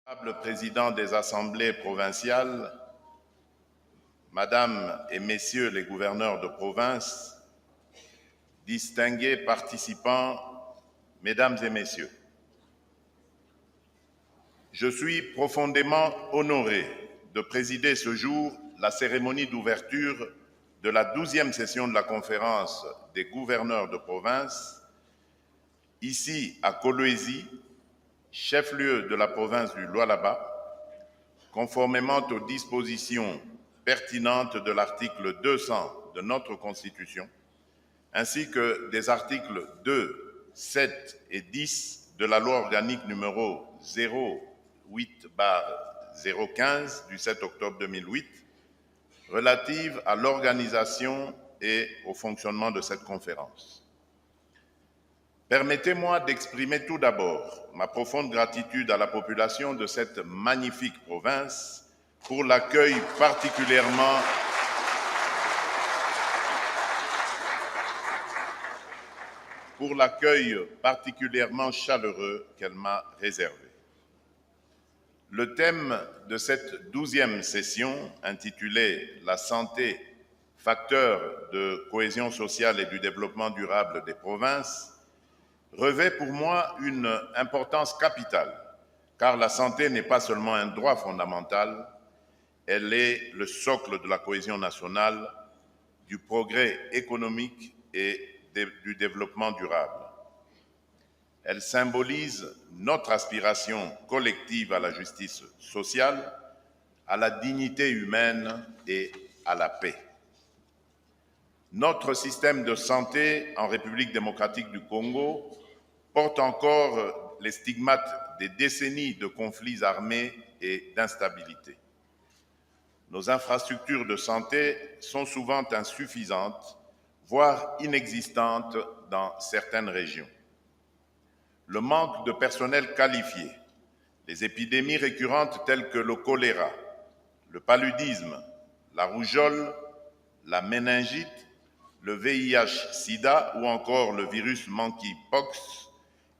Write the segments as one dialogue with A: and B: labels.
A: Honorable Président des assemblées provinciales, Madame et Messieurs les gouverneurs de province, distingués participants, Mesdames et Messieurs, je suis profondément honoré de présider ce jour la cérémonie d'ouverture de la 12e session de la conférence des gouverneurs de province, ici à Kolwezi, chef-lieu de la province du Lualaba, conformément aux dispositions pertinentes de l'article 200 de notre Constitution, ainsi que des articles 2, 7 et 10 de la loi organique numéro 08/015 du 7 octobre 2008, relative à l'organisation et au fonctionnement de cette conférence. Permettez-moi d'exprimer tout d'abord ma profonde gratitude à la population de cette magnifique province pour l'accueil particulièrement chaleureux qu'elle m'a réservé. Le thème de cette 12e session, intitulée « La santé, facteur de cohésion sociale et du développement durable des provinces », revêt pour moi une importance capitale, car la santé n'est pas seulement un droit fondamental, elle est le socle de la cohésion nationale, du progrès économique et du développement durable. Elle symbolise notre aspiration collective à la justice sociale, à la dignité humaine et à la paix. Notre système de santé en République démocratique du Congo porte encore les stigmates des décennies de conflits armés et d'instabilité. Nos infrastructures de santé sont souvent insuffisantes, voire inexistantes dans certaines régions. Le manque de personnel qualifié, les épidémies récurrentes telles que le choléra, le paludisme, la rougeole, la méningite, le VIH-Sida ou encore le virus monkeypox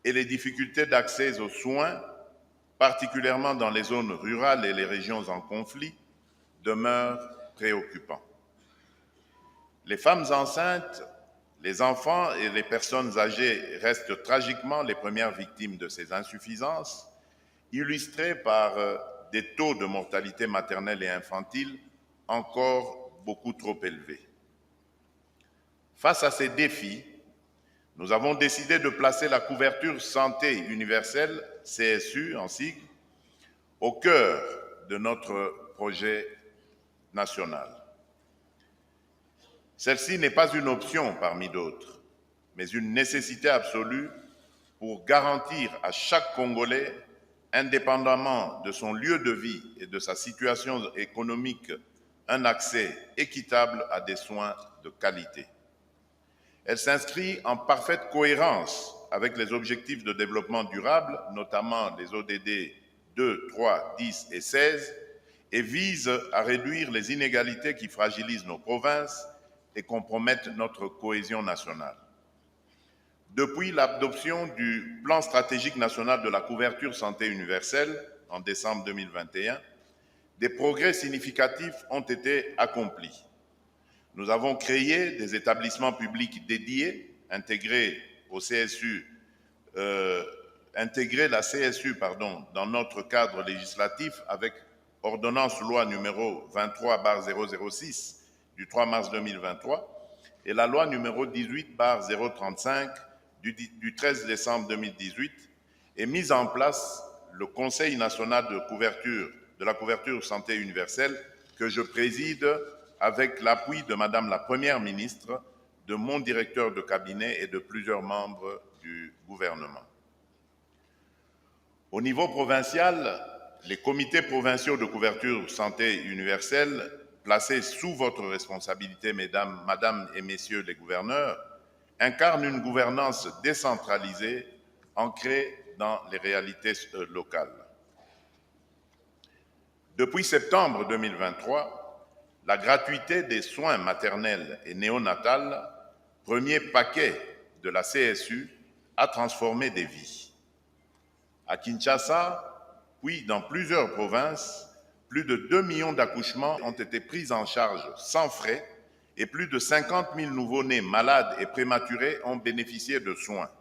A: et les difficultés d'accès aux soins, particulièrement dans les zones rurales et les régions en conflit, demeurent préoccupants. Les femmes enceintes, les enfants et les personnes âgées restent tragiquement les premières victimes de ces insuffisances, illustrées par des taux de mortalité maternelle et infantile encore beaucoup trop élevés. Face à ces défis, nous avons décidé de placer la couverture santé universelle, CSU en sigle, au cœur de notre projet national. Celle-ci n'est pas une option parmi d'autres, mais une nécessité absolue pour garantir à chaque Congolais, indépendamment de son lieu de vie et de sa situation économique, un accès équitable à des soins de qualité. Elle s'inscrit en parfaite cohérence avec les objectifs de développement durable, notamment les ODD 2, 3, 10 et 16, et vise à réduire les inégalités qui fragilisent nos provinces et compromettent notre cohésion nationale. Depuis l'adoption du plan stratégique national de la couverture santé universelle en décembre 2021, des progrès significatifs ont été accomplis. Nous avons créé des établissements publics dédiés, intégré la CSU dans notre cadre législatif avec ordonnance loi numéro 23/006 du 3 mars 2023 et la loi numéro 18/035 du 13 décembre 2018 et mise en place le Conseil national de la couverture santé universelle que je préside avec l'appui de Madame la Première ministre, de mon directeur de cabinet et de plusieurs membres du gouvernement. Au niveau provincial, les comités provinciaux de couverture santé universelle, placés sous votre responsabilité, Madame et Messieurs les gouverneurs, incarnent une gouvernance décentralisée ancrée dans les réalités locales. Depuis septembre 2023, la gratuité des soins maternels et néonatals, premier paquet de la CSU, a transformé des vies. À Kinshasa, Puis, dans plusieurs provinces, plus de 2 millions d'accouchements ont été pris en charge sans frais et plus de 50 000 nouveau-nés malades et prématurés ont bénéficié de soins.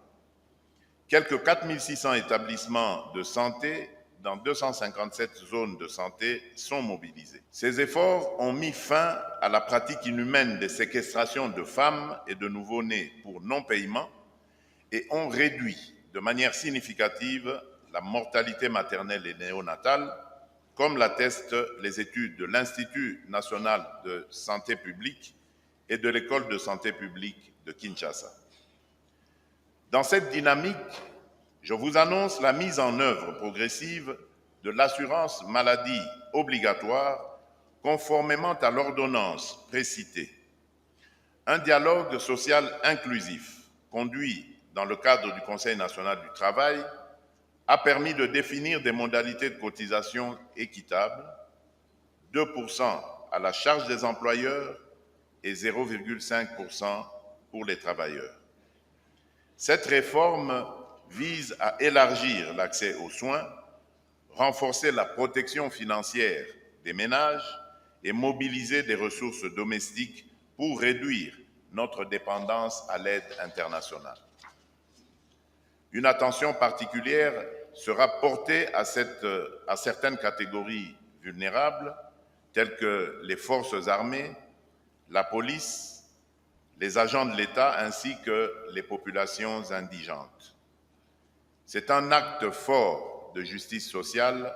A: Quelques 4 600 établissements de santé dans 257 zones de santé sont mobilisés. Ces efforts ont mis fin à la pratique inhumaine des séquestrations de femmes et de nouveau-nés pour non-paiement et ont réduit de manière significative la mortalité maternelle et néonatale, comme l'attestent les études de l'Institut national de santé publique et de l'École de santé publique de Kinshasa. Dans cette dynamique, je vous annonce la mise en œuvre progressive de l'assurance maladie obligatoire conformément à l'ordonnance précitée. Un dialogue social inclusif conduit dans le cadre du Conseil national du travail a permis de définir des modalités de cotisation équitables, 2% à la charge des employeurs et 0,5% pour les travailleurs. Cette réforme vise à élargir l'accès aux soins, renforcer la protection financière des ménages et mobiliser des ressources domestiques pour réduire notre dépendance à l'aide internationale. Une attention particulière sera portée à certaines catégories vulnérables, telles que les forces armées, la police, les agents de l'État ainsi que les populations indigentes. C'est un acte fort de justice sociale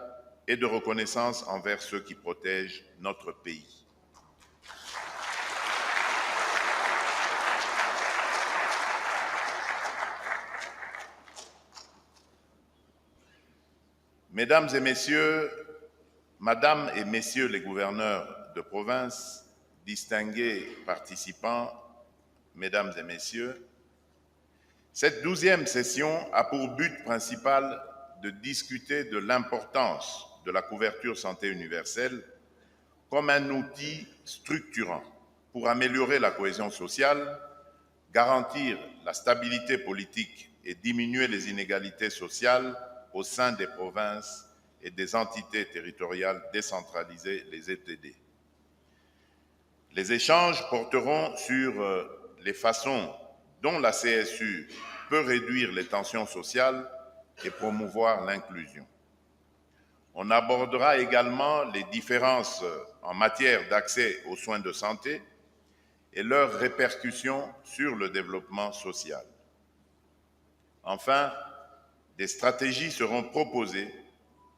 A: et de reconnaissance envers ceux qui protègent notre pays. Mesdames et messieurs, Madame et Messieurs les gouverneurs de province, distingués participants, Mesdames et Messieurs, cette 12e session a pour but principal de discuter de l'importance de la couverture santé universelle comme un outil structurant pour améliorer la cohésion sociale, garantir la stabilité politique et diminuer les inégalités sociales au sein des provinces et des entités territoriales décentralisées, les ETD. Les échanges porteront sur les façons dont la CSU peut réduire les tensions sociales et promouvoir l'inclusion. On abordera également les différences en matière d'accès aux soins de santé et leurs répercussions sur le développement social. Enfin, des stratégies seront proposées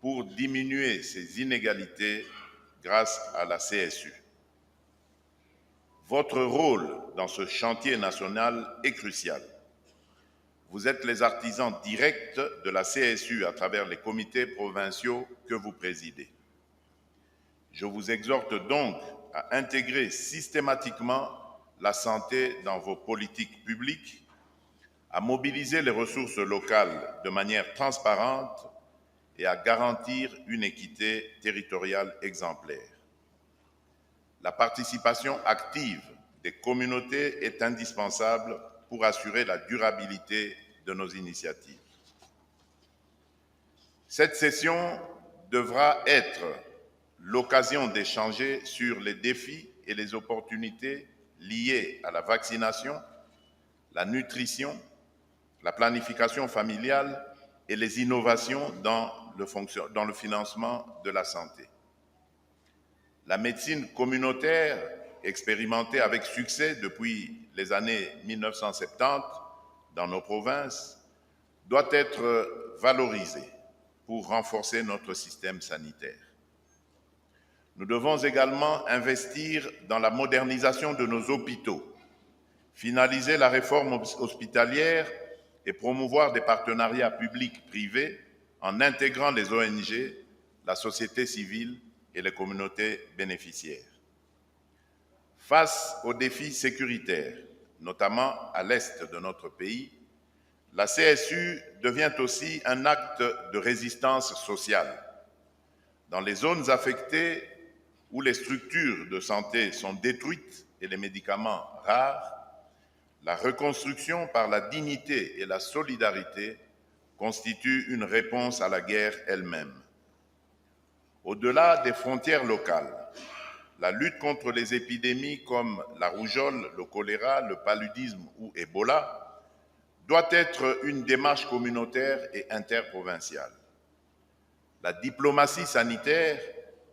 A: pour diminuer ces inégalités grâce à la CSU. Votre rôle dans ce chantier national est crucial. Vous êtes les artisans directs de la CSU à travers les comités provinciaux que vous présidez. Je vous exhorte donc à intégrer systématiquement la santé dans vos politiques publiques, à mobiliser les ressources locales de manière transparente et à garantir une équité territoriale exemplaire. La participation active des communautés est indispensable pour assurer la durabilité de nos initiatives. Cette session devra être l'occasion d'échanger sur les défis et les opportunités liées à la vaccination, la nutrition, la planification familiale et les innovations dans le financement de la santé. La médecine communautaire, expérimentée avec succès depuis les années 1970 dans nos provinces, doit être valorisée pour renforcer notre système sanitaire. Nous devons également investir dans la modernisation de nos hôpitaux, finaliser la réforme hospitalière et promouvoir des partenariats publics-privés en intégrant les ONG, la société civile et les communautés bénéficiaires. Face aux défis sécuritaires, notamment à l'est de notre pays, la CSU devient aussi un acte de résistance sociale. Dans les zones affectées où les structures de santé sont détruites et les médicaments rares, la reconstruction par la dignité et la solidarité constitue une réponse à la guerre elle-même. Au-delà des frontières locales, la lutte contre les épidémies comme la rougeole, le choléra, le paludisme ou Ebola doit être une démarche communautaire et interprovinciale. La diplomatie sanitaire,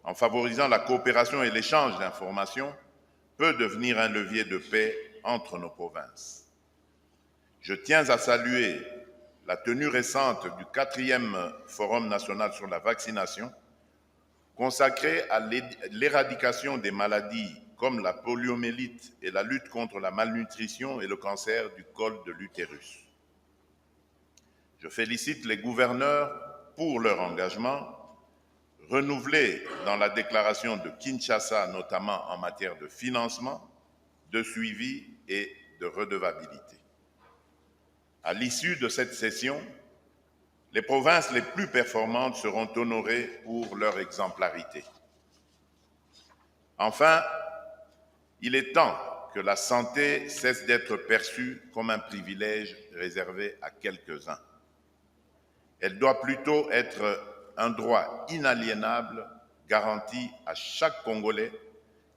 A: en favorisant la coopération et l'échange d'informations, peut devenir un levier de paix entre nos provinces. Je tiens à saluer la tenue récente du 4e Forum national sur la vaccination, consacré à l'éradication des maladies comme la poliomyélite et la lutte contre la malnutrition et le cancer du col de l'utérus. Je félicite les gouverneurs pour leur engagement, renouvelé dans la déclaration de Kinshasa, notamment en matière de financement, de suivi et de redevabilité. À l'issue de cette session, les provinces les plus performantes seront honorées pour leur exemplarité. Enfin, il est temps que la santé cesse d'être perçue comme un privilège réservé à quelques-uns. Elle doit plutôt être un droit inaliénable garanti à chaque Congolais,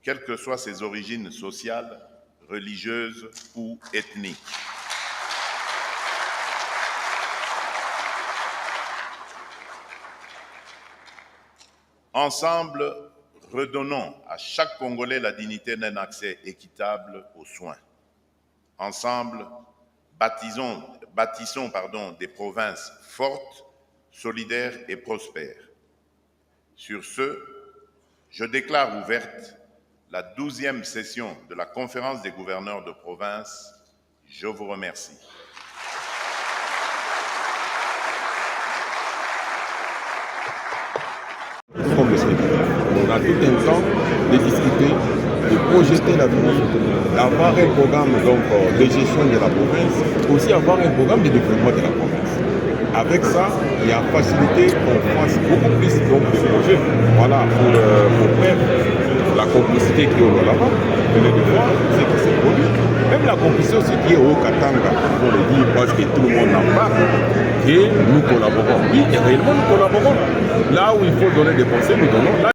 A: quelles que soient ses origines sociales, religieuses ou ethniques. Ensemble, redonnons à chaque Congolais la dignité d'un accès équitable aux soins. Ensemble, bâtissons des provinces fortes, solidaires et prospères. Sur ce, je déclare ouverte la 12e session de la Conférence des gouverneurs de province. Je vous remercie.
B: On a tout un temps de discuter, de projeter l'avenir, d'avoir un programme de gestion de la province, aussi avoir un programme de développement de la province. Avec ça, il y a facilité qu'on fasse beaucoup plus de projets. Voilà, pour faire la complicité qui est au là-bas, venez de voir ce qui s'est produit. Même la complicité aussi qui est au Katanga, pour le dire, parce que tout le monde en parle, et nous collaborons. Oui, et réellement nous collaborons. Là où il faut donner des conseils, nous donnons.